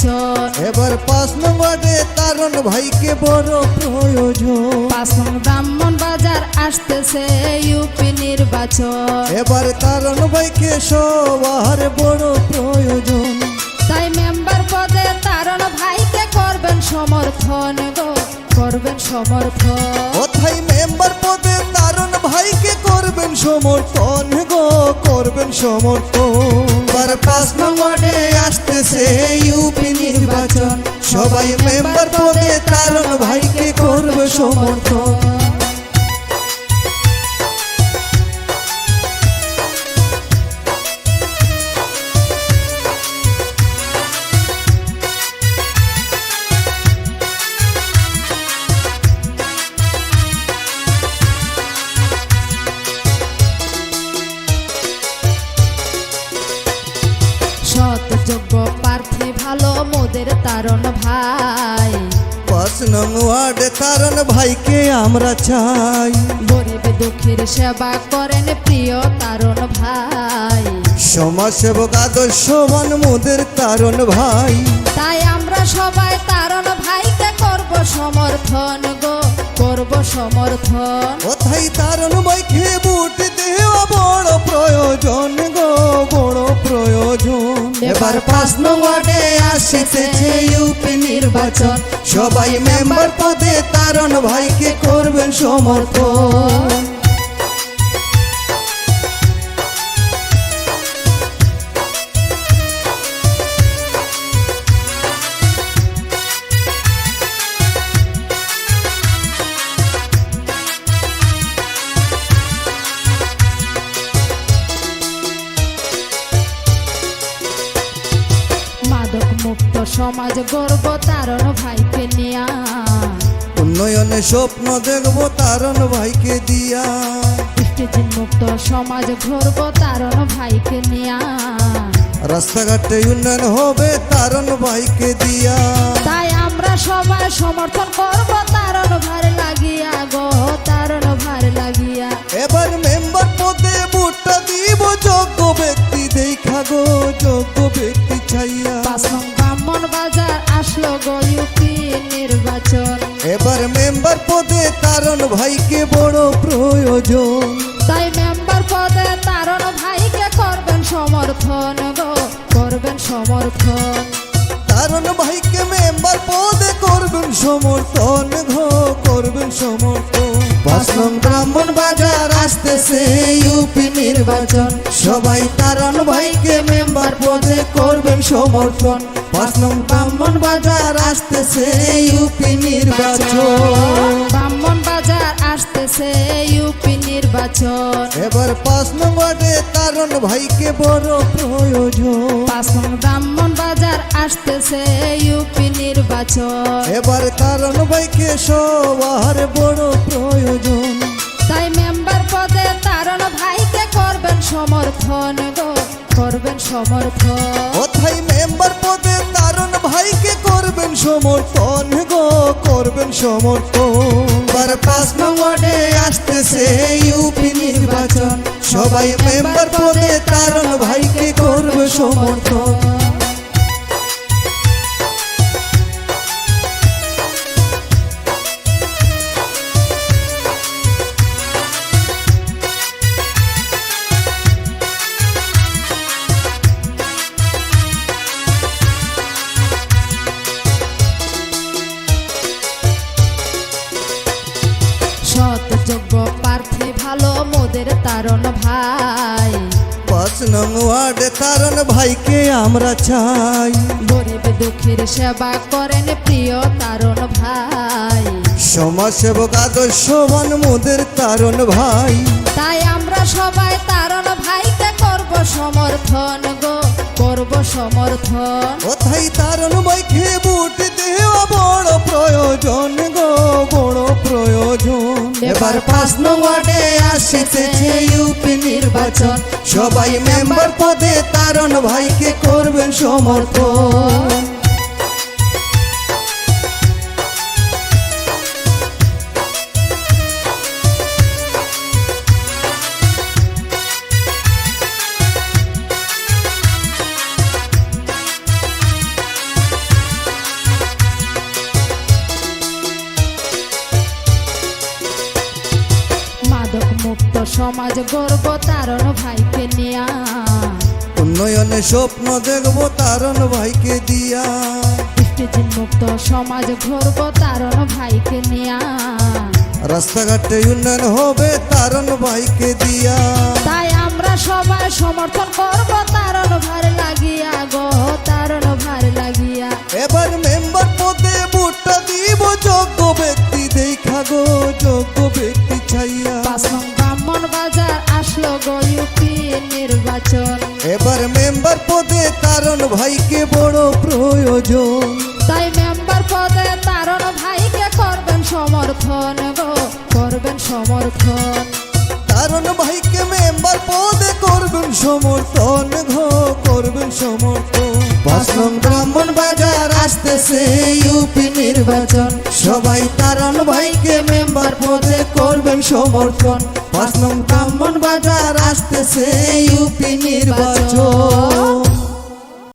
নির্বাচন। এবার 5 নং ওয়ার্ডে তারণ ভাইকে বড় প্রয়োজন। 5 নং ব্রাহ্মণবাজার আসতেছে ইউপি নির্বাচন। এবার তারণ ভাইকে সবার বড় প্রয়োজন। তাই মেম্বার পদে তারণ ভাইকে করবেন সমর্থন গো, করবেন সমর্থন। কোথায় মেম্বার পদে তারণ ভাইকে করবেন সমর্থন গো, করবেন সমর্থন। এবার 5 নং ওয়ার্ডে আসতেছে ইউপি নির্বাচন, সবাই মেম্বার পদে তারণ ভাইকে করবে সমর্থন। যোগ্য প্রার্থী ভালো মোদের তারণ ভাই। 5 নং ওয়ার্ডে তারণ ভাইকে আমরা চাই। গরিব দুঃখীর সেবা করেন প্রিয় তারণ ভাই। সমাজসেবক আদর্শবান মোদের তারণ ভাই। তাই আমরা সবাই তারণ ভাইকে করব সমর্থন গো, করব সমর্থন। কোথায় তারণ ভাইকে ভোট দেওয়া বড় প্রয়োজন গো, বড় প্রয়োজন। এবার 5 নং ওয়ার্ডে আসতেছে ইউপি নির্বাচন, সবাই মেম্বার পদে তারণ ভাইকে করবেন সমর্থন। মাদক মুক্ত সমাজ গর্ব তারণ ভাইকে নিয়া। উন্নয়নে স্বপ্ন দেখব তারণ ভাইকে দিয়া। স্টেজিং মুক্ত সমাজ গর্ব তারণ ভাইকে নিয়া। রাস্তাঘাটে উন্নয়ন হবে তারণ ভাইকে দিয়া। তাই আমরা সবাই সমর্থন করব তারণ ভার লাগিয়া গো, তারণ ভার লাগিয়া। এবার মেম্বার পদে ভোটটা দিব যোগ্য ব্যক্তি দেখা গো, যোগ্য ব্যক্তি চাইয়া। 5 নং ব্রাহ্মণবাজার আসলো গো ইউপি নির্বাচন। এবার মেম্বার পদে তারণ ভাইকে বড় প্রয়োজন। তাই মেম্বার পদে তারণ ভাইকে করবেন সমর্থন গো, করবেন সমর্থন। তারণ ভাইকে মেম্বার পদে করবেন সমর্থন গো, করবেন সমর্থন। 5 নং ব্রাহ্মণবাজার আসতেছে ইউপি নির্বাচন, সবাই তারণ ভাইকে মেম্বার পদে করবেন সমর্থন। 5 নং ব্রাহ্মণবাজার আসতেছে ইউপি নির্বাচন। ব্রাহ্মণবাজার আসতেছে ইউপি নির্বাচন। এবার 5 নং ওয়ার্ডে তারণ ভাইকে বড় প্রয়োজন। 5 নং ব্রাহ্মণবাজার আসতেছে ইউপি নির্বাচন। এবার তারণ ভাইকে সবার বড় প্রয়োজন। তাই মেম্বার পদে তারণ ভাইকে করবেন সমর্থন গো, করবেন সমর্থন। কোথায় মেম্বার পদে তারণ ভাইকে করবেন সমর্থন গো, করবেন সমর্থন। এবার 5 নং ওয়ার্ডে আসতেছে ইউপি নির্বাচন, সবাই মেম্বার পদে তারণ ভাইকে করবে সমর্থন। যোগ্য প্রার্থী ভালো মোদের তারণ ভাই। 5 নং ওয়ার্ডে তারণ ভাইকে আমরা চাই। গরিব দুঃখীর সেবা করেন প্রিয় তারণ ভাই। সমাজসেবক আদর্শবান মোদের তারণ ভাই। তাই আমরা সবাই তারণ ভাইকে করব সমর্থন গো, করব সমর্থন। কোথায় তারণ ভাইকে ভোট দেওয়া বড় প্রয়োজন গো, বড় প্রয়োজন। এবার 5 নং ওয়ার্ডে আসতেছে ইউপি নির্বাচন, সবাই মেম্বার পদে তারণ ভাইকে করবেন সমর্থন। সমাজ গর্ব তারণ ভাইকে নিয়া উন্নয়নে স্বপ্ন দেখবো তারণ ভাইকে দিয়া পুষ্টিহীন মুক্ত সমাজ গর্ব তারণ ভাইকে নিয়া রাস্তাঘাটে উন্নয়ন হবে তারণ ভাইকে দিয়া তাই আমরা সবাই সমর্থন করব তারণ ভার লাগিয়া গো তারণ ভার লাগিয়া এবার মেম্বার পদে ভোটটা দিব যোগ্য ব্যক্তি দেখা গো যোগ্য ব্যক্তি ছাইয়া 5 নং ব্রাহ্মণ বাজার আসলো গো ইউপি নির্বাচন এবার মেম্বার পদে তারণ ভাইকে বড় প্রয়োজন তাই মেম্বার পদে তারণ ভাইকে করবেন সমর্থন গো করবেন সমর্থন তারণ ভাইকে মেম্বার পদে করবেন সমর্থন গো করবেন সমর্থন 5 নং ব্রাহ্মণ বাজার আসতেছে ইউপি নির্বাচন সবাই তারণ ভাইকে মেম্বার পদে করবেন সমর্থন 5 নং ব্রাহ্মণ বাজার আসতেছে ইউপি নির্বাচন